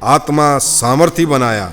आत्मा सामर्थी बनाया।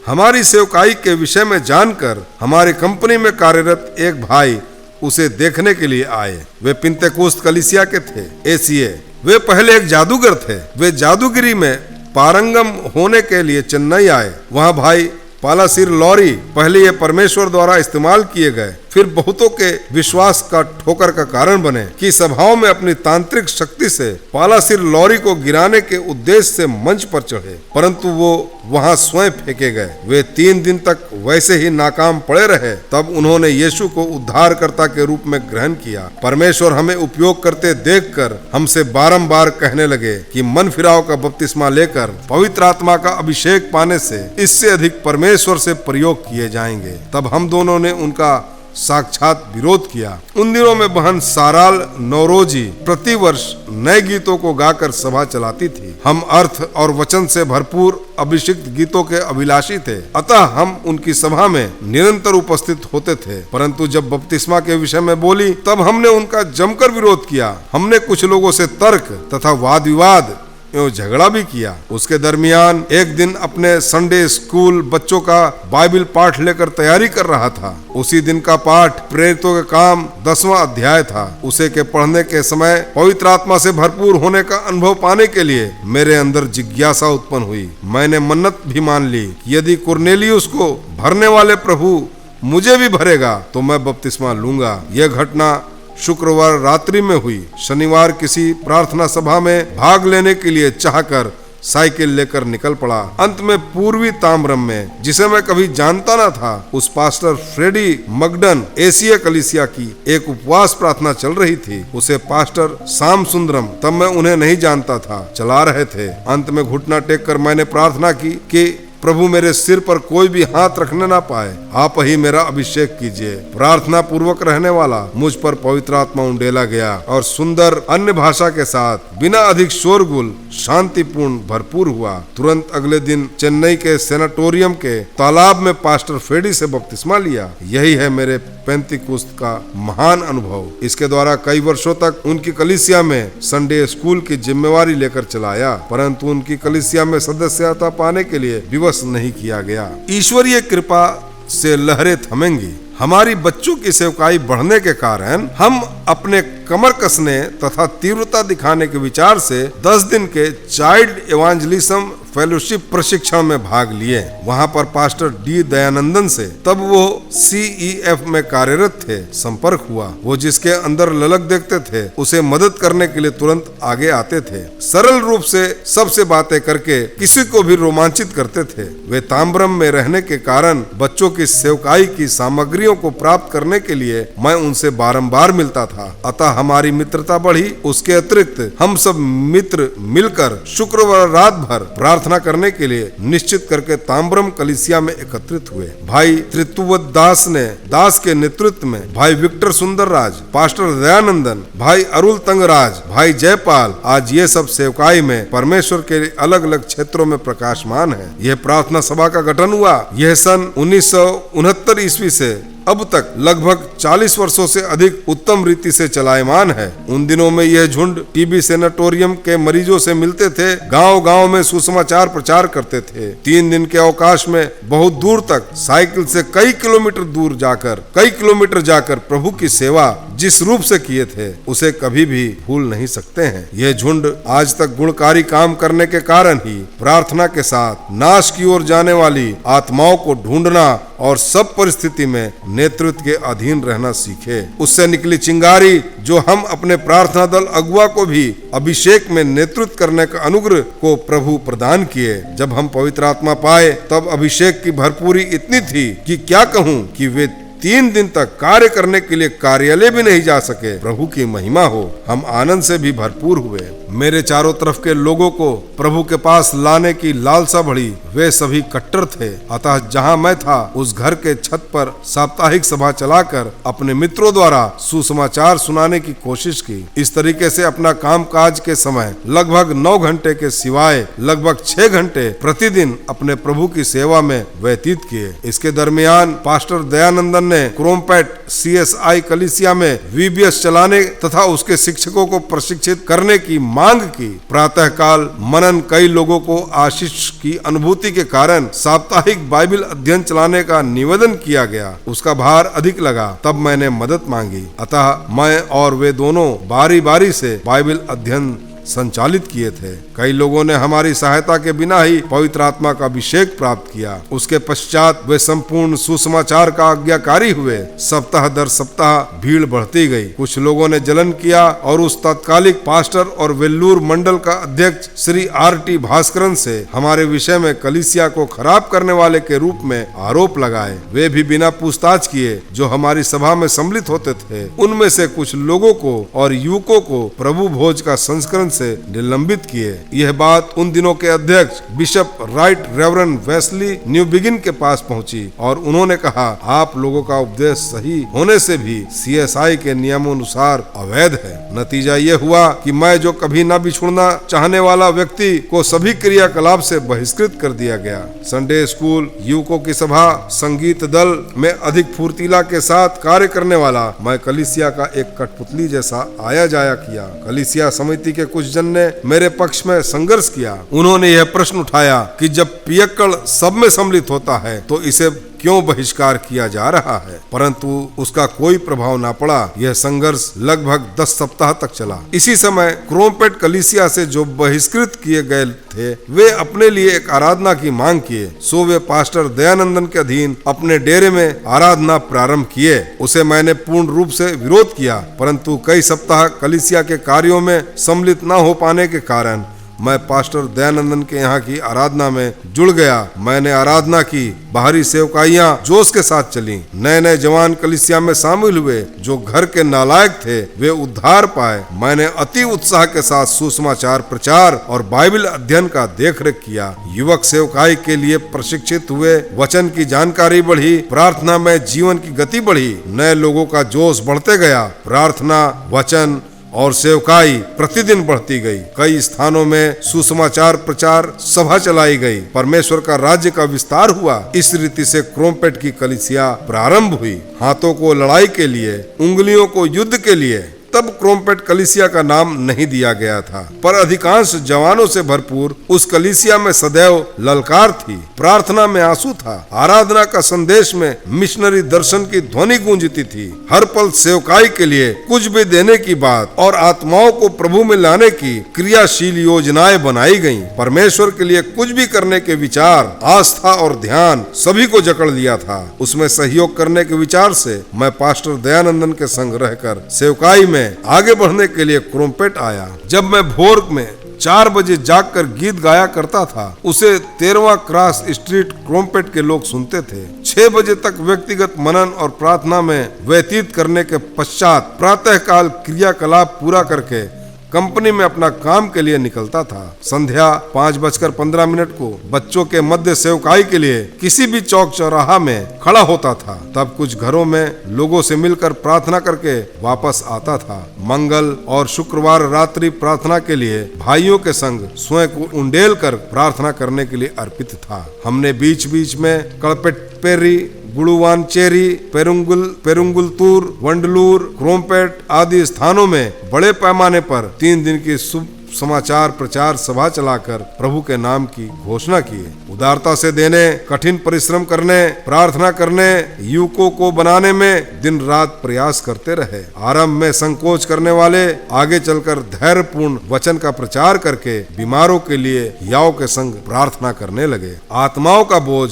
हमारी सेवकाई के विषय में जानकर हमारी कंपनी में कार्यरत एक भाई उसे देखने के लिए आए। वे पिंतेकोस्त कलीसिया के थे, एसीए। वे पहले एक जादूगर थे। वे जादूगिरी में पारंगम होने के लिए चेन्नई आए। वहां भाई पालासिर लॉरी पहले ये परमेश्वर द्वारा इस्तेमाल किए गए, फिर बहुतों के विश्वास का ठोकर का कारण बने कि सभाओं में अपनी तांत्रिक शक्ति से पालासिर लॉरी को गिराने के उद्देश्य से मंच पर चढ़े, परंतु वो वहां स्वयं फेंके गए। वे 3 दिन तक वैसे ही नाकाम पड़े रहे। तब उन्होंने यीशु को उद्धारकर्ता के रूप में ग्रहण किया। परमेश्वर हमें उपयोग करते देखकर हमसे बारंबार कहने लगे कि मन फिराव का बपतिस्मा लेकर पवित्र आत्मा का अभिषेक पाने से इससे अधिक परमेश्वर से प्रयोग किए जाएंगे। तब हम दोनों ने उनका साक्षात विरोध किया। उन दिनों में बहन साराल नौरोजी प्रतिवर्ष नए गीतों को गाकर सभा चलाती थी। हम अर्थ और वचन से भरपूर अभिषिक्त गीतों के अभिलाषी थे, अतः हम उनकी सभा में निरंतर उपस्थित होते थे। परंतु जब बपतिस्मा के विषय में बोली तब हमने उनका जमकर विरोध किया। हमने कुछ लोगों से तर्क तथा वाद विवाद एवं झगड़ा भी किया। उसके दरमियान एक दिन अपने संडे स्कूल बच्चों का बाइबल पाठ लेकर तैयारी कर रहा था। उसी दिन का पाठ प्रेरितों के काम 10वां अध्याय था। उसे के पढ़ने के समय पवित्र आत्मा से भरपूर होने का अनुभव पाने के लिए मेरे अंदर जिज्ञासा उत्पन्न हुई। मैंने मन्नत भी मान ली कि यदि कुरनेलियुस को भरने वाले प्रभु मुझे भी भरेगा तो मैं बपतिस्मा लूंगा। यह घटना शुक्रवार रात्रि में हुई। शनिवार किसी प्रार्थना सभा में भाग लेने के लिए चाहकर साइकिल लेकर निकल पड़ा। अंत में पूर्वी ताम्रम में, जिसे मैं कभी जानता न था, उस पास्टर फ्रेडी मगडन एसीए कलीसिया की एक उपवास प्रार्थना चल रही थी। उसे पास्टर साम सुंदरम, तब मैं उन्हें नहीं जानता था, चला रहे थे। अंत में घुटना टेक कर मैंने प्रार्थना की कि प्रभु मेरे सिर पर कोई भी हाथ रखने ना पाए, आप ही मेरा अभिषेक कीजिए। प्रार्थना पूर्वक रहने वाला मुझ पर पवित्र आत्मा उंडेला गया और सुंदर अन्य भाषा के साथ बिना अधिक शोरगुल शांतिपूर्ण भरपूर हुआ। तुरंत अगले दिन चेन्नई के सेनेटोरियम के तालाब में पास्टर फेडी से बपतिस्मा लिया। यही है मेरे पेंतिकुस्त का महान अनुभव। इसके द्वारा कई वर्षों तक उनकी कलीसिया में संडे स्कूल की जिम्मेवारी लेकर चलाया, परंतु उनकी कलीसिया में सदस्यता पाने के लिए विवश नहीं किया गया। ईश्वरीय कृपा से लहरें थमेंगी। हमारी बच्चों की सेवकाई बढ़ने के कारण हम अपने कमर कसने तथा तीव्रता दिखाने के विचार से 10 दिन के चाइल्ड एवांजलिज्म फेलोशिप प्रशिक्षण में भाग लिए। वहां पर पास्टर डी दयानंदन से, तब वो CEF में कार्यरत थे, संपर्क हुआ। वो जिसके अंदर ललक देखते थे उसे मदद करने के लिए तुरंत आगे आते थे। सरल रूप से सबसे बातें करके किसी को भी रोमांचित करते थे। वे ताम्रम में रहने के कारण बच्चों की सेवकाई की सामग्रियों को प्राप्त करने के लिए मैं उनसे बारंबार मिलता था, अतः हमारी मित्रता बढ़ी। उसके अतिरिक्त हम सब मित्र मिलकर शुक्रवार रात भर प्रार्थना करने के लिए निश्चित करके ताम्रम कलीसिया में एकत्रित हुए। भाई त्रितुवत दास के नेतृत्व में भाई विक्टर सुंदर राज, पास्टर दयानंदन, भाई अरुल तंगराज, भाई जयपाल, आज ये सब सेवकाई में परमेश्वर के अलग अलग क्षेत्रों में प्रकाशमान है। यह प्रार्थना सभा का गठन हुआ। यह सन 1969 ईस्वी से अब तक लगभग 40 वर्षों से अधिक उत्तम रीति से चलायमान है। उन दिनों में यह झुंड टीबी सेनेटोरियम के मरीजों से मिलते थे, गांव-गांव में सुसमाचार प्रचार करते थे। 3 दिन के अवकाश में बहुत दूर तक साइकिल से कई किलोमीटर जाकर प्रभु की सेवा जिस रूप से किए थे उसे कभी भी भूल नहीं सकते हैं। यह झुंड आज तक गुणकारी काम करने के कारण ही प्रार्थना के साथ नाश की ओर जाने वाली आत्माओं को ढूंढना और सब परिस्थिति में नेतृत्व के अधीन रहना सीखे। उससे निकली चिंगारी जो हम अपने प्रार्थना दल अगुआ को भी अभिषेक में नेतृत्व करने का अनुग्रह को प्रभु प्रदान किए। जब हम पवित्र आत्मा पाए तब अभिषेक की भरपूरी इतनी थी कि क्या कहूँ कि वे 3 दिन तक कार्य करने के लिए कार्यालय भी नहीं जा सके। प्रभु की महिमा हो। हम आनंद से भी भरपूर हुए। मेरे चारों तरफ के लोगों को प्रभु के पास लाने की लालसा बढ़ी। वे सभी कट्टर थे, अतः जहां मैं था उस घर के छत पर साप्ताहिक सभा चलाकर अपने मित्रों द्वारा सुसमाचार सुनाने की कोशिश की। इस तरीके से अपना कामकाज के समय लगभग 9 घंटे के सिवाय लगभग 6 घंटे प्रतिदिन अपने प्रभु की सेवा में व्यतीत किए। इसके दरमियान पास्टर दयानंदन ने क्रोमपेट CSI कलीसिया में VBS चलाने तथा उसके शिक्षकों को प्रशिक्षित करने की मांग की। प्रातःकाल मनन कई लोगों को आशीष की अनुभूति के कारण साप्ताहिक बाइबल अध्ययन चलाने का निवेदन किया गया। उसका भार अधिक लगा, तब मैंने मदद मांगी। अतः मैं और वे दोनों बारी बारी से बाइबल अध्ययन संचालित किए थे। कई लोगों ने हमारी सहायता के बिना ही पवित्र आत्मा का अभिषेक प्राप्त किया। उसके पश्चात वे संपूर्ण सुसमाचार का आज्ञाकारी हुए। सप्ताह दर सप्ताह भीड़ बढ़ती गई। कुछ लोगों ने जलन किया और उस तत्कालिक पास्टर और वेल्लूर मंडल का अध्यक्ष श्री RT भास्करन से हमारे विषय में कलीसिया को खराब करने वाले के रूप में आरोप लगाए। वे भी बिना पूछताछ किए जो हमारी सभा में सम्मिलित होते थे, उनमें से कुछ लोगों को और युवकों को प्रभु भोज का संस्करण से निलंबित किए। यह बात उन दिनों के अध्यक्ष bishop right reverend Wesley new begin के पास पहुंची और उन्होंने कहा, आप लोगों का उपदेश सही होने से भी CSI के नियमों अनुसार अवैध है। नतीजा यह हुआ कि मैं जो कभी न बिछुड़ना चाहने वाला व्यक्ति को सभी क्रियाकलाप से बहिष्कृत कर दिया गया। संडे स्कूल, युवकों की सभा, संगीत दल में अधिक फुर्तीला के साथ कार्य करने वाला मैं कलीसिया का एक कठपुतली जैसा आया जाया किया। कलीसिया समिति के कुछ जन ने मेरे पक्ष में संघर्ष किया। उन्होंने यह प्रश्न उठाया कि जब पियक्कड़ सब में सम्मिलित होता है तो इसे क्यों बहिष्कार किया जा रहा है, परंतु उसका कोई प्रभाव न पड़ा। यह संघर्ष लगभग 10 सप्ताह तक चला। इसी समय क्रोमपेट कलीसिया से जो बहिष्कृत किए गए थे, वे अपने लिए एक आराधना की मांग किए। सो वे पास्टर दयानंदन के अधीन अपने डेरे में आराधना प्रारंभ किए। उसे मैंने पूर्ण रूप से विरोध किया, परंतु कई सप्ताह कलीसिया के कार्यों में सम्मिलित न हो पाने के कारण मैं पास्टर दयानंदन के यहाँ की आराधना में जुड़ गया। मैंने आराधना की। बाहरी सेवकाइयाँ जोश के साथ चली। नए नए जवान कलीसिया में शामिल हुए। जो घर के नालायक थे वे उद्धार पाए। मैंने अति उत्साह के साथ सुसमाचार प्रचार और बाइबल अध्ययन का देखरेख किया। युवक सेवकाई के लिए प्रशिक्षित हुए। वचन की जानकारी बढ़ी। प्रार्थना में जीवन की गति बढ़ी। नए लोगों का जोश बढ़ते गया। प्रार्थना, वचन और सेवकाई प्रतिदिन बढ़ती गई। कई स्थानों में सुसमाचार प्रचार सभा चलाई गई। परमेश्वर का राज्य का विस्तार हुआ। इस रीति से क्रोमपेट की कलीसिया प्रारंभ हुई। हाथों को लड़ाई के लिए, उंगलियों को युद्ध के लिए तब क्रोमपेट कलीसिया का नाम नहीं दिया गया था, पर अधिकांश जवानों से भरपूर उस कलीसिया में सदैव ललकार थी। प्रार्थना में आंसू था। आराधना का संदेश में मिशनरी दर्शन की ध्वनि गूंजती थी। हर पल सेवकाई के लिए कुछ भी देने की बात और आत्माओं को प्रभु में लाने की क्रियाशील योजनाएं बनाई गईं। परमेश्वर के लिए कुछ भी करने के विचार, आस्था और ध्यान सभी को जकड़ लिया था। उसमें सहयोग करने के विचार से मैं पास्टर दयानंदन के संग रहकर सेवकाई में आगे बढ़ने के लिए क्रोमपेट आया। जब मैं भोर में 4 बजे जागकर गीत गाया करता था, उसे 13वां क्रॉस स्ट्रीट क्रोमपेट के लोग सुनते थे। 6 बजे तक व्यक्तिगत मनन और प्रार्थना में व्यतीत करने के पश्चात प्रातःकाल क्रियाकलाप पूरा करके कंपनी में अपना काम के लिए निकलता था। संध्या 5:15 को बच्चों के मध्य सेवकाई के लिए किसी भी चौक चौराहा में खड़ा होता था। तब कुछ घरों में लोगों से मिलकर प्रार्थना करके वापस आता था। मंगल और शुक्रवार रात्रि प्रार्थना के लिए भाइयों के संग स्वयं को उंडेल कर प्रार्थना करने के लिए अर्पित था। हमने बीच बीच में कड़पेट्पेरी, गुड़ुवानचेरी, पेरुंगुलतूर, वंडलूर, क्रोमपेट आदि स्थानों में बड़े पैमाने पर 3 दिन की शुभ समाचार प्रचार सभा चलाकर प्रभु के नाम की घोषणा किए। उदारता से देने, कठिन परिश्रम करने, प्रार्थना करने, युवकों को बनाने में दिन रात प्रयास करते रहे। आरंभ में संकोच करने वाले आगे चलकर धैर्यपूर्ण वचन का प्रचार करके बीमारों के लिए याव के संग प्रार्थना करने लगे। आत्माओं का बोझ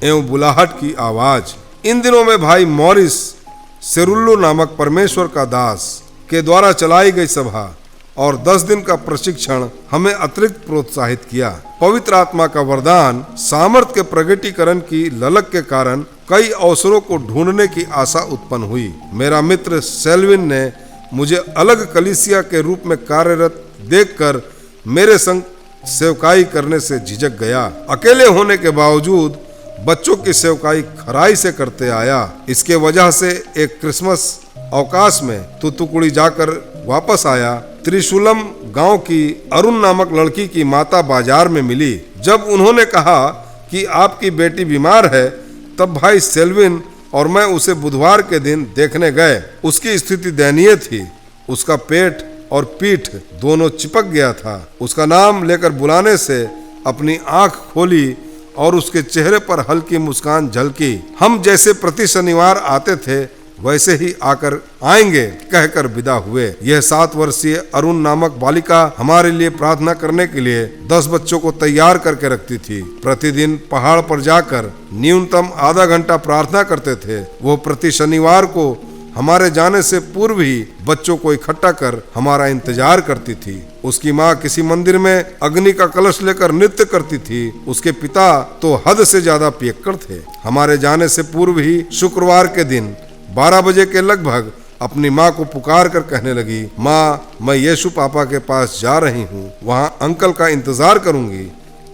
एवं बुलाहट की आवाज। इन दिनों में भाई मॉरिस सेरुल्लो नामक परमेश्वर का दास के द्वारा चलाई गई सभा और 10 दिन का प्रशिक्षण हमें अतिरिक्त प्रोत्साहित किया। पवित्र आत्मा का वरदान, सामर्थ के प्रगटीकरण की ललक के कारण कई अवसरों को ढूंढने की आशा उत्पन्न हुई। मेरा मित्र सेल्विन ने मुझे अलग कलीसिया के रूप में कार्यरत देखकर मेरे संग सेवकाई करने से झिझक गया। अकेले होने के बावजूद बच्चों की सेवकाई खराई से करते आया। इसके वजह से एक क्रिसमस अवकाश में तुतुकुड़ी जाकर वापस आया। त्रिशूलम गांव की अरुण नामक लड़की की माता बाजार में मिली। जब उन्होंने कहा कि आपकी बेटी बीमार है, तब भाई सेल्विन और मैं उसे बुधवार के दिन देखने गए। उसकी स्थिति दयनीय थी। उसका पेट और पीठ दोनों चिपक गया था। उसका नाम लेकर बुलाने से अपनी आंख खोली और उसके चेहरे पर हल्की मुस्कान झलकी। हम जैसे प्रति शनिवार आते थे वैसे ही आकर आएंगे कहकर विदा हुए। यह 7 वर्षीय अरुण नामक बालिका हमारे लिए प्रार्थना करने के लिए 10 बच्चों को तैयार करके रखती थी। प्रतिदिन पहाड़ पर जाकर न्यूनतम आधा घंटा प्रार्थना करते थे। वो प्रति शनिवार को हमारे जाने से पूर्व ही बच्चों को इकट्ठा कर हमारा इंतजार करती थी। उसकी माँ किसी मंदिर में अग्नि का कलश लेकर नृत्य करती थी। उसके पिता तो हद से ज्यादा पियक्कड़ थे। हमारे जाने से पूर्व ही शुक्रवार के दिन 12 बजे के लगभग अपनी माँ को पुकार कर कहने लगी, माँ, मैं यीशु पापा के पास जा रही हूँ, वहाँ अंकल का इंतजार करूंगी,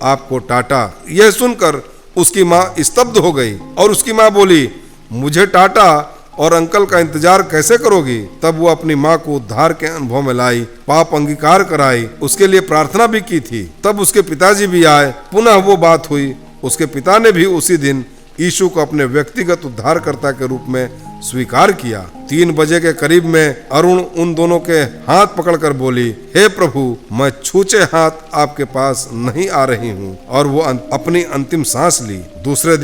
आपको टाटा। यह सुनकर उसकी माँ स्तब्ध हो गई और उसकी माँ बोली, मुझे टाटा और अंकल का इंतजार कैसे करोगी? तब वो अपनी माँ को उद्धार के अनुभव में लाई, पाप अंगीकार कराई, उसके लिए प्रार्थना भी की थी। तब उसके पिताजी भी आए। पुनः वो बात हुई। उसके पिता ने भी उसी दिन यीशु को अपने व्यक्तिगत उद्धारकर्ता के रूप में स्वीकार किया। 3 बजे के करीब में अरुण उन दोनों के हाथ पकड़कर बोली, हे प्रभु, मैं छूचे हाथ आपके पास नहीं आ रही हूँ। और वो अपनी अंतिम सांस ली। दूसरे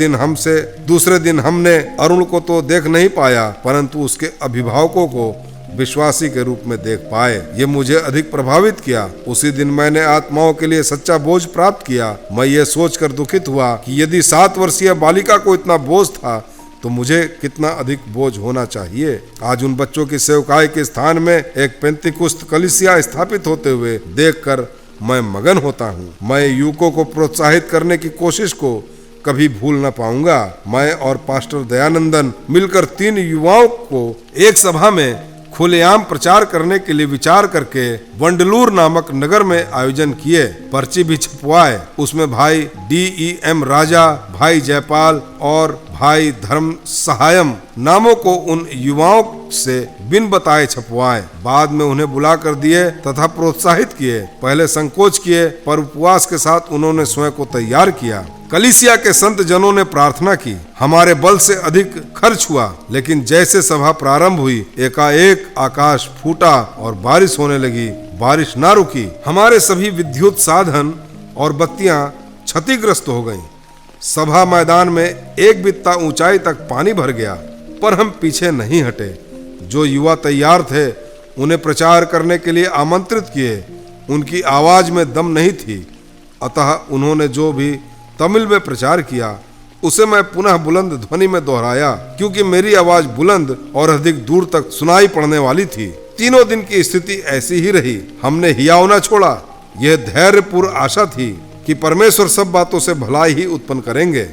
दिन हमने अरुण को तो देख नहीं पाया, परंतु उसके अभिभावकों को विश्वासी के रूप में देख पाए। ये मुझे अधिक प्रभावित किया। उसी दिन मैंने आत्माओं के लिए सच्चा बोझ प्राप्त किया। मैं ये सोचकर दुखित हुआ कि यदि 7 वर्षीय बालिका को इतना बोझ था तो मुझे कितना अधिक बोझ होना चाहिए। आज उन बच्चों की सेवकाई के स्थान में एक पेंतीकुस्त कलीसिया स्थापित होते हुए देखकर मैं मगन होता हूँ। मैं युवकों को प्रोत्साहित करने की कोशिश को कभी भूल न पाऊंगा। मैं और पास्टर दयानंदन मिलकर 3 युवाओं को एक सभा में खुलेआम प्रचार करने के लिए विचार करके वंडलूर नामक नगर में आयोजन किए। पर्ची भी छपवाए। उसमें भाई DEM राजा, भाई जयपाल और भाई धर्म सहायम नामों को उन युवाओं से बिन बताए छपवाए। बाद में उन्हें बुला कर दिए तथा प्रोत्साहित किए। पहले संकोच किए, पर उपवास के साथ उन्होंने स्वयं को तैयार किया। कलीसिया के संत जनों ने प्रार्थना की। हमारे बल से अधिक खर्च हुआ, लेकिन जैसे सभा प्रारंभ हुई, एकाएक आकाश फूटा और बारिश होने लगी। बारिश ना रुकी। हमारे सभी विद्युत साधन और बत्तियां क्षतिग्रस्त हो गईं। सभा मैदान में एक बित्ता ऊंचाई तक पानी भर गया, पर हम पीछे नहीं हटे। जो युवा तैयार थे उन्हें प्रचार करने के लिए आमंत्रित किए। उनकी आवाज में दम नहीं थी, अतः उन्होंने जो भी तमिल में प्रचार किया उसे मैं पुनः बुलंद ध्वनि में दोहराया, क्योंकि मेरी आवाज बुलंद और अधिक दूर तक सुनाई पड़ने वाली थी। 3 दिन की स्थिति ऐसी ही रही। हमने हियाव न छोड़ा। यह धैर्यपूर्ण आशा थी कि परमेश्वर सब बातों से भलाई ही उत्पन्न करेंगे।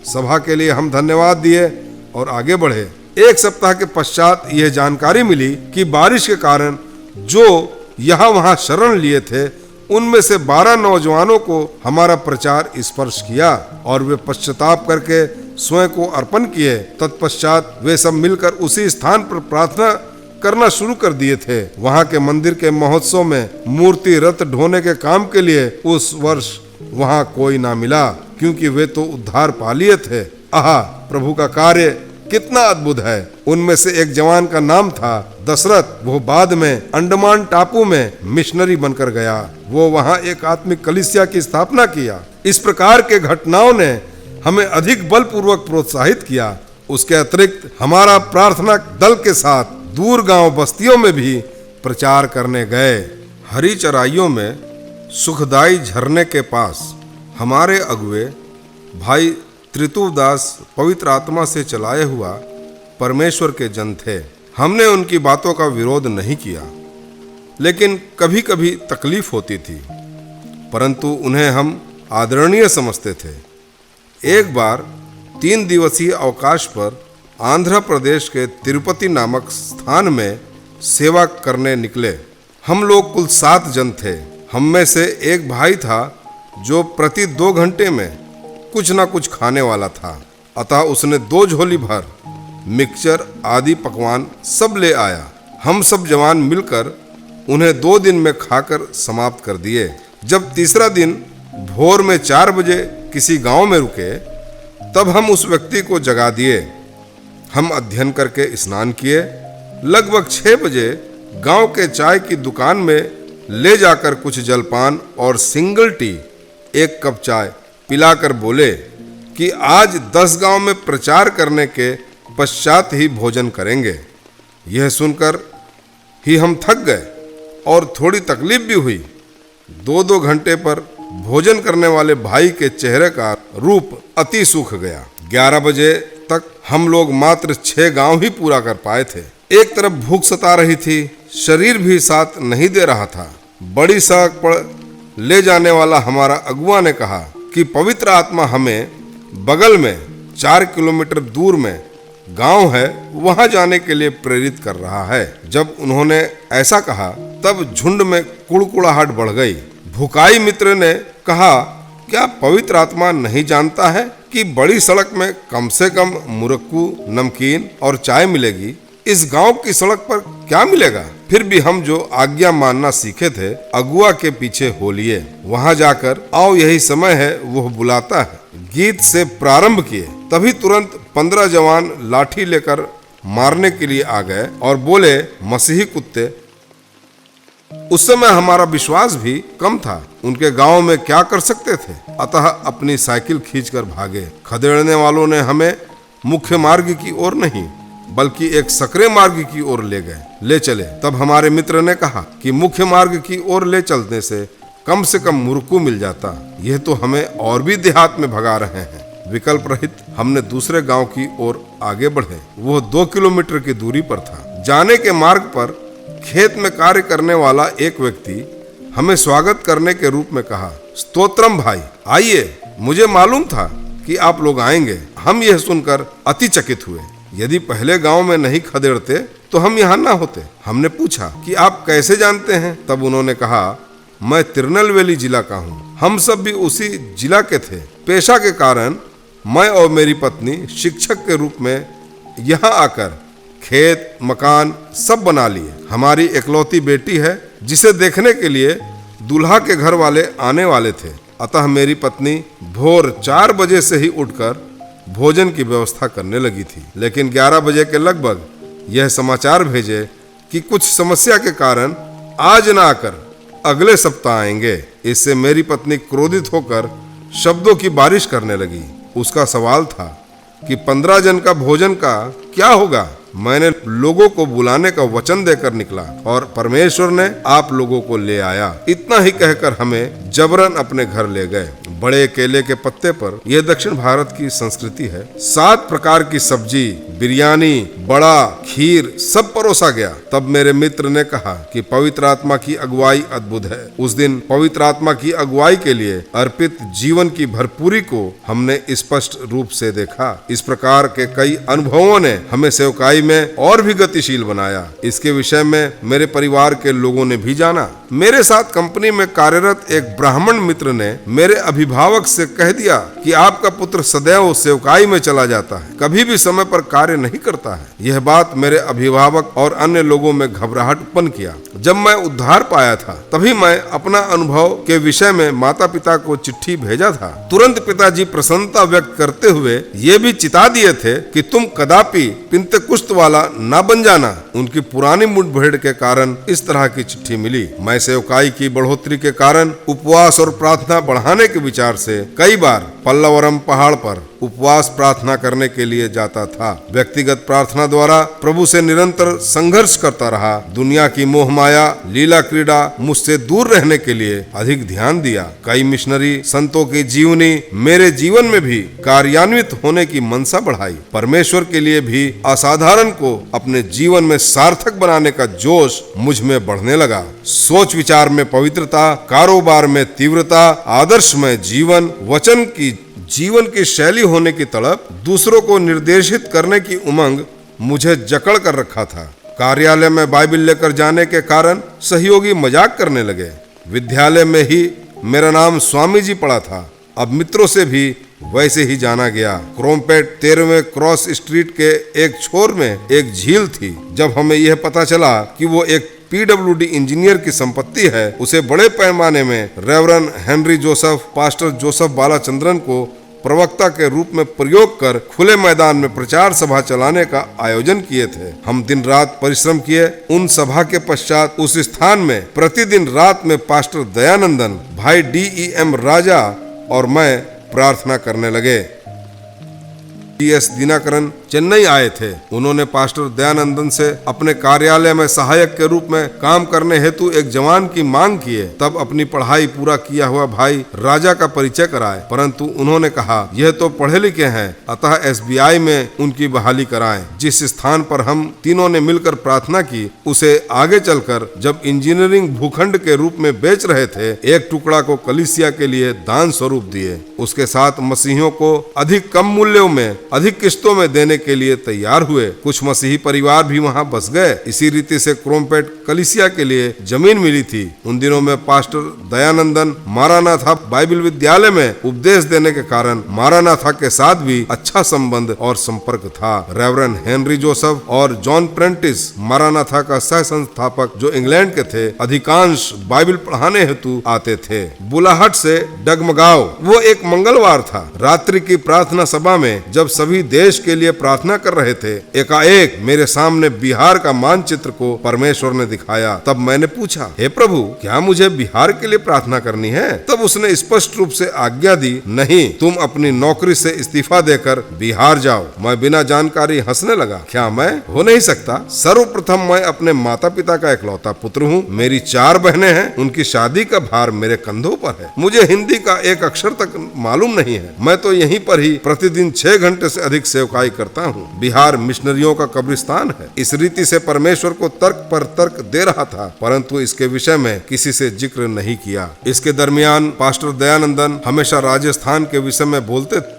सभा के लिए हम धन्यवाद दिए और आगे बढ़े। 1 सप्ताह के पश्चात यह जानकारी मिली कि बारिश के कारण जो यहाँ वहाँ शरण लिए थे, उनमें से 12 नौजवानों को हमारा प्रचार स्पर्श किया और वे पश्चाताप करके स्वयं को अर्पण किए। तत्पश्चात वे सब मिलकर उसी स्थान पर प्रार्थना करना शुरू कर दिए थे। वहाँ के मंदिर के महोत्सव में मूर्ति रथ ढोने के काम के लिए उस वर्ष वहाँ कोई ना मिला, क्योंकि वे तो उद्धार पा लिए थे। आहा, प्रभु का कार्य कितना अद्भुत है। उनमें से एक जवान का नाम था दशरथ। वो बाद में अंडमान टापू में मिशनरी बनकर गया। वो वहाँ एक आत्मिक कलीसिया की स्थापना किया। इस प्रकार के घटनाओं ने हमें अधिक बलपूर्वक प्रोत्साहित किया। उसके अतिरिक्त हमारा प्रार्थना दल के साथ दूर गांव बस्तियों में भी प्रचार करने गए। हरी चराइयों में सुखदाई झरने के पास हमारे अगुए भाई त्रितुवदास पवित्र आत्मा से चलाए हुआ परमेश्वर के जन थे। हमने उनकी बातों का विरोध नहीं किया, लेकिन कभी कभी तकलीफ होती थी, परंतु उन्हें हम आदरणीय समझते थे। एक बार 3 दिवसीय अवकाश पर आंध्र प्रदेश के तिरुपति नामक स्थान में सेवा करने निकले। हम लोग कुल 7 जन थे। हम में से एक भाई था जो प्रति 2 घंटे में कुछ ना कुछ खाने वाला था, अतः उसने 2 झोली भर मिक्सचर आदि पकवान सब ले आया। हम सब जवान मिलकर उन्हें 2 दिन में खाकर समाप्त कर दिए। जब तीसरा दिन भोर में 4 बजे किसी गांव में रुके, तब हम उस व्यक्ति को जगा दिए। हम अध्ययन करके स्नान किए। लगभग 6 बजे गांव के चाय की दुकान में ले जाकर कुछ जलपान और सिंगल टी, 1 कप चाय पिलाकर बोले कि आज 10 गांव में प्रचार करने के पश्चात ही भोजन करेंगे। यह सुनकर ही हम थक गए और थोड़ी तकलीफ भी हुई। 2-2 घंटे पर भोजन करने वाले भाई के चेहरे का रूप अति सूख गया। 11 बजे तक हम लोग मात्र 6 गांव ही पूरा कर पाए थे। एक तरफ भूख सता रही थी, शरीर भी साथ नहीं दे रहा था। बड़ी सड़क पर ले जाने वाला हमारा अगुआ ने कहा कि पवित्र आत्मा हमें बगल में 4 किलोमीटर दूर में गांव है, वहां जाने के लिए प्रेरित कर रहा है। जब उन्होंने ऐसा कहा तब झुंड में कुड़कुड़ाहट बढ़ गई। भुकाई मित्र ने कहा, क्या पवित्र आत्मा नहीं जानता है कि बड़ी सड़क में कम से कम मुरक्कू, नमकीन और चाय मिलेगी? इस गांव की सड़क पर क्या मिलेगा? फिर भी हम जो आज्ञा मानना सीखे थे, अगुआ के पीछे हो लिए। वहां जाकर आओ यही समय है, वह बुलाता है, गीत से प्रारंभ किए। तभी तुरंत 15 जवान लाठी लेकर मारने के लिए आ गए और बोले, मसीही कुत्ते। उस समय हमारा विश्वास भी कम था, उनके गांव में क्या कर सकते थे, अतः अपनी साइकिल खींचकर भागे। खदेड़ने वालों ने हमें मुख्य मार्ग की ओर नहीं बल्कि एक सकरे मार्ग की ओर ले चले। तब हमारे मित्र ने कहा कि मुख्य मार्ग की ओर ले चलने से कम मुर्कू मिल जाता, यह तो हमें और भी देहात में भगा रहे हैं। विकल्प रहित हमने दूसरे गांव की ओर आगे बढ़े। वह 2 किलोमीटर की दूरी पर था। जाने के मार्ग पर खेत में कार्य करने वाला एक व्यक्ति हमें स्वागत करने के रूप में कहा, स्तोत्रम भाई, आइए, मुझे मालूम था कि आप लोग आएंगे। हम यह सुनकर अति चकित हुए। यदि पहले गांव में नहीं खदेड़ते तो हम यहाँ ना होते। हमने पूछा कि आप कैसे जानते हैं? तब उन्होंने कहा, मैं तिरुनेलवेली जिला का हूँ। हम सब भी उसी जिला के थे। पेशा के कारण मैं और मेरी पत्नी शिक्षक के रूप में यहाँ आकर खेत, मकान सब बना लिए। हमारी इकलौती बेटी है जिसे देखने के लिए दूल्हा के घर वाले आने वाले थे। अतः मेरी पत्नी भोर 4 बजे से ही उठकर भोजन की व्यवस्था करने लगी थी। लेकिन 11 बजे के लगभग यह समाचार भेजे कि कुछ समस्या के कारण आज न आकर अगले सप्ताह आएंगे। इससे मेरी पत्नी क्रोधित होकर शब्दों की बारिश करने लगी। उसका सवाल था कि 15 जन का भोजन का क्या होगा? मैंने लोगों को बुलाने का वचन देकर निकला और परमेश्वर ने आप लोगों को ले आया। इतना ही कहकर हमें जबरन अपने घर ले गए। बड़े केले के पत्ते पर, यह दक्षिण भारत की संस्कृति है, 7 प्रकार की सब्जी, बिरयानी, बड़ा, खीर सब परोसा गया। तब मेरे मित्र ने कहा कि पवित्र आत्मा की अगुवाई अद्भुत है। उस दिन पवित्र आत्मा की अगुवाई के लिए अर्पित जीवन की भरपूरी को हमने स्पष्ट रूप से देखा। इस प्रकार के कई अनुभवों ने हमें सेवकाई में और भी गतिशील बनाया। इसके विषय में मेरे परिवार के लोगों ने भी जाना। मेरे साथ कंपनी में कार्यरत एक ब्राह्मण मित्र ने मेरे अभिभावक से कह दिया कि आपका पुत्र सदैव सेवकाई में चला जाता है, कभी भी समय पर कार्य नहीं करता है। यह बात मेरे अभिभावक और अन्य लोगों में घबराहट उत्पन्न किया। जब मैं उद्धार पाया था तभी मैं अपना अनुभव के विषय में माता पिता को चिट्ठी भेजा था। तुरंत पिताजी प्रसन्नता व्यक्त करते हुए ये भी चिता दिए थे कि तुम कदापि पिंतेकुस्त वाला ना बन जाना। उनकी पुरानी मुठभेड़ के कारण इस तरह की चिट्ठी मिली। मैं सेवकाई की बढ़ोतरी के कारण उपवास और प्रार्थना बढ़ाने के विचार से कई बार पल्लवरम पहाड़ पर उपवास प्रार्थना करने के लिए जाता था। व्यक्तिगत प्रार्थना द्वारा प्रभु से निरंतर संघर्ष करता रहा। दुनिया की मोह माया, लीला क्रीड़ा मुझसे दूर रहने के लिए अधिक ध्यान दिया। कई मिशनरी संतों की जीवनी मेरे जीवन में भी कार्यान्वित होने की मनसा बढ़ाई। परमेश्वर के लिए भी असाधारण को अपने जीवन में सार्थक बनाने का जोश मुझ में बढ़ने लगा। सोच विचार में पवित्रता, कारोबार में तीव्रता, आदर्श में जीवन, वचन की जीवन की शैली होने की तड़प, दूसरों को निर्देशित करने की उमंग मुझे जकड़ कर रखा था। कार्यालय में बाइबिल लेकर जाने के कारण सहयोगी मजाक करने लगे। विद्यालय में ही मेरा नाम स्वामी जी पड़ा था। अब मित्रों से भी वैसे ही जाना गया। क्रोमपेट 13वें क्रॉस स्ट्रीट के एक छोर में एक झील थी। जब हमें यह पता चला कि वो एक PWD इंजीनियर की संपत्ति है, उसे बड़े पैमाने में reverend Henry Joseph, pastor Joseph Balachandran को प्रवक्ता के रूप में प्रयोग कर खुले मैदान में प्रचार सभा चलाने का आयोजन किए थे। हम दिन रात परिश्रम किए। उन सभा के पश्चात उस स्थान में प्रतिदिन रात में पास्टर दयानंदन, भाई DEM राजा और मैं प्रार्थना करने लगे। DS दिनाकरन चेन्नई आए थे। उन्होंने पास्टर दयानंदन से अपने कार्यालय में सहायक के रूप में काम करने हेतु एक जवान की मांग किए। तब अपनी पढ़ाई पूरा किया हुआ भाई राजा का परिचय कराए, परंतु उन्होंने कहा यह तो पढ़े लिखे हैं, अतः SBI में उनकी बहाली कराएं। जिस स्थान पर हम तीनों ने मिलकर प्रार्थना की, उसे आगे चलकर जब इंजीनियरिंग भूखंड के रूप में बेच रहे थे, एक टुकड़ा को कलीसिया के लिए दान स्वरूप दिए। उसके साथ मसीहियों को अधिक कम मूल्यों में अधिक किस्तों में देने के लिए तैयार हुए। कुछ मसीही परिवार भी वहां बस गए। इसी रीति से क्रोमपेट कलीसिया के लिए जमीन मिली थी। उन दिनों में पास्टर दयानंदन मारानाथा बाइबल विद्यालय में उपदेश देने के कारण मारानाथा के साथ भी अच्छा संबंध और संपर्क था। रेवरेंड हेनरी जोसेफ और जॉन प्रेंटिस, मारानाथा का सह संस्थापक जो इंग्लैंड के थे, अधिकांश बाइबल पढ़ाने हेतु आते थे। बुलाहट से डगमगाओ। वो एक मंगलवार था। रात्रि की प्रार्थना सभा में जब सभी देश के लिए प्रार्थना कर रहे थे, एकाएक मेरे सामने बिहार का मानचित्र को परमेश्वर ने दिखाया। तब मैंने पूछा, हे प्रभु, क्या मुझे बिहार के लिए प्रार्थना करनी है? तब उसने स्पष्ट रूप से आज्ञा दी, नहीं, तुम अपनी नौकरी से इस्तीफा देकर बिहार जाओ। मैं बिना जानकारी हंसने लगा। क्या मैं हो नहीं सकता? सर्वप्रथम मैं अपने माता पिता का इकलौता पुत्र हूँ। मेरी 4 बहनें हैं। उनकी शादी का भार मेरे कंधों पर है। मुझे हिंदी का एक अक्षर तक मालूम नहीं है। मैं तो यहीं पर ही प्रतिदिन 6 घंटे से अधिक सेवकाई करता हूँ। बिहार मिशनरियों का कब्रिस्तान है। इस रीति से परमेश्वर को तर्क पर तर्क दे रहा था, परंतु इसके विषय में किसी से जिक्र नहीं किया। इसके दरमियान पास्टर दयानंदन हमेशा राजस्थान के विषय में बोलते थे।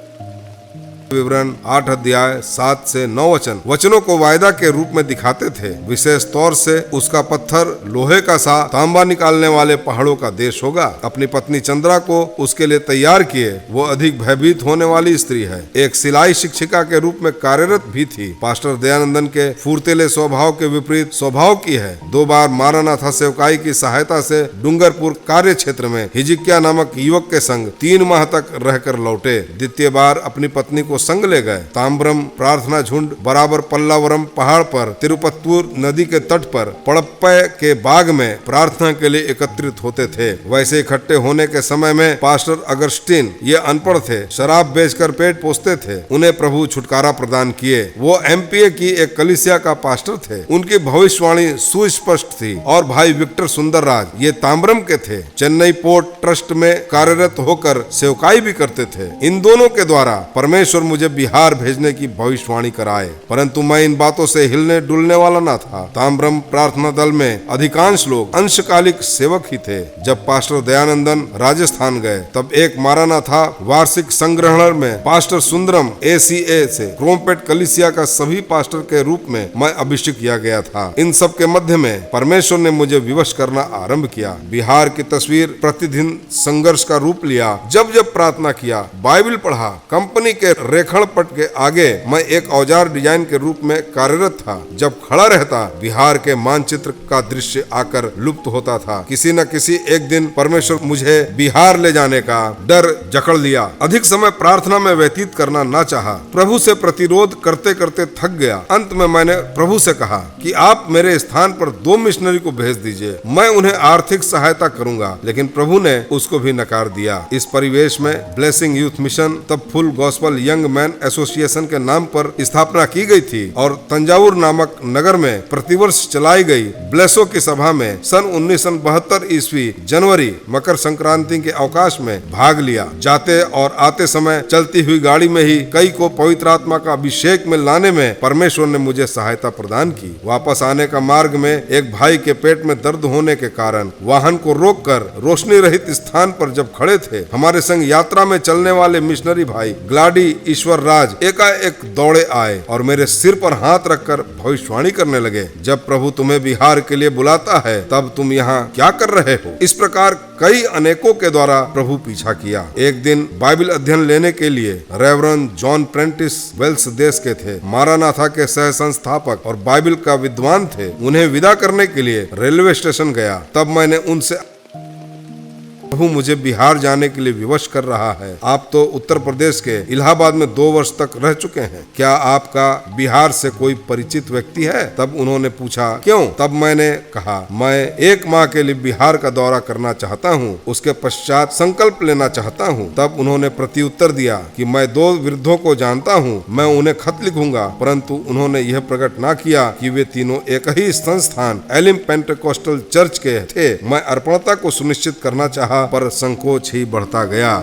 विवरण 8 अध्याय 7 से 9 वचनों को वायदा के रूप में दिखाते थे। विशेष तौर से उसका पत्थर लोहे का सा तांबा निकालने वाले पहाड़ों का देश होगा। अपनी पत्नी चंद्रा को उसके लिए तैयार किए। वो अधिक भयभीत होने वाली स्त्री है। एक सिलाई शिक्षिका के रूप में कार्यरत भी थी। पास्टर दयानंदन के फुर्तीले स्वभाव के विपरीत स्वभाव की है। 2 बार मारानाथा सेवकाई की सहायता से डूंगरपुर कार्य क्षेत्र में हिजकिय्याह नामक युवक के संग 3 माह तक रहकर लौटे। द्वितीय बार अपनी पत्नी को संग ले गए। ताम्रम प्रार्थना झुंड बराबर पल्लावरम पहाड़ पर तिरुपत्तूर नदी के तट पर पड़प्पय के बाग में प्रार्थना के लिए एकत्रित होते थे। वैसे इकट्ठे होने के समय में पास्टर अगस्टिन, ये अनपढ़ थे, शराब बेचकर पेट पोसते थे। उन्हें प्रभु छुटकारा प्रदान किए। वो MPA की एक कलीसिया का पास्टर थे। उनकी भविष्यवाणी सुस्पष्ट थी। और भाई विक्टर सुंदरराज, ये ताम्रम के थे, चेन्नई पोर्ट ट्रस्ट में कार्यरत होकर सेवकाई भी करते थे। इन दोनों के द्वारा परमेश्वर मुझे बिहार भेजने की भविष्यवाणी कराए, परंतु मैं इन बातों से हिलने डुलने वाला न था। ताम्रम प्रार्थना दल में अधिकांश लोग अंशकालिक सेवक ही थे। जब पास्टर दयानंदन राजस्थान गए, तब एक मारानाथा वार्षिक संग्रहण में पास्टर सुंदरम ACA से क्रोमपेट कलीसिया का सभी पास्टर के रूप में मैं अभिषेक किया गया था। इन सब के मध्य में परमेश्वर ने मुझे विवश करना आरंभ किया। बिहार की तस्वीर प्रतिदिन संघर्ष का रूप लिया। जब जब प्रार्थना किया, बाइबल पढ़ा, कंपनी के रेखण पट के आगे मैं एक औजार डिजाइन के रूप में कार्यरत था। जब खड़ा रहता, बिहार के मानचित्र का दृश्य आकर लुप्त होता था। किसी न किसी एक दिन परमेश्वर मुझे बिहार ले जाने का डर जकड़ लिया। अधिक समय प्रार्थना में व्यतीत करना न चाहा। प्रभु से प्रतिरोध करते करते थक गया। अंत में मैंने प्रभु से कहा कि आप मेरे स्थान पर 2 मिशनरी को भेज दीजिए, मैं उन्हें आर्थिक सहायता करूंगा। लेकिन प्रभु ने उसको भी नकार दिया। इस परिवेश में ब्लेसिंग यूथ मिशन, तब full gospel young man association के नाम पर स्थापना की गई थी और तंजावुर नामक नगर में प्रतिवर्ष चलाई गई ब्लेसो की सभा में सन 1972 ईस्वी जनवरी मकर संक्रांति के अवकाश में भाग लिया। जाते और आते समय चलती हुई गाड़ी में ही कई को पवित्र आत्मा का अभिषेक में लाने में परमेश्वर ने मुझे सहायता प्रदान की। वापस आने का मार्ग में एक भाई के पेट में दर्द होने के कारण वाहन को रोककर रोशनी रहित स्थान पर जब खड़े थे, हमारे संग यात्रा में चलने वाले मिशनरी भाई ग्लाडी ईश्वर राज एकाएक दौड़े आए और मेरे सिर पर हाथ रखकर भविष्यवाणी करने लगे, जब प्रभु तुम्हें बिहार के लिए बुलाता है, तब तुम यहाँ क्या कर रहे हो? इस प्रकार कई अनेकों के द्वारा प्रभु पीछा किया। एक दिन बाइबल अध्ययन लेने के लिए रेवरेंड जॉन प्रेंटिस वेल्स देश के थे, मारानाथा के सह संस्थापक और बाइबल का विद्वान थे। उन्हें विदा करने के लिए रेलवे स्टेशन गया। तब मैंने उनसे प्रभु मुझे बिहार जाने के लिए विवश कर रहा है। आप तो उत्तर प्रदेश के इलाहाबाद में 2 वर्ष तक रह चुके हैं, क्या आपका बिहार से कोई परिचित व्यक्ति है? तब उन्होंने पूछा, क्यों? तब मैंने कहा, मैं 1 माह के लिए बिहार का दौरा करना चाहता हूँ, उसके पश्चात संकल्प लेना चाहता हूँ। तब उन्होंने प्रत्युत्तर दिया कि मैं 2 वृद्धों को जानता हूँ, मैं उन्हें खत लिखूंगा। परंतु उन्होंने यह प्रकट ना किया कि वे तीनों एक ही संस्थान एलिम पेंटेकोस्टल चर्च के थे। मैं अर्पणता को सुनिश्चित करना चाहा, पर संकोच ही बढ़ता गया।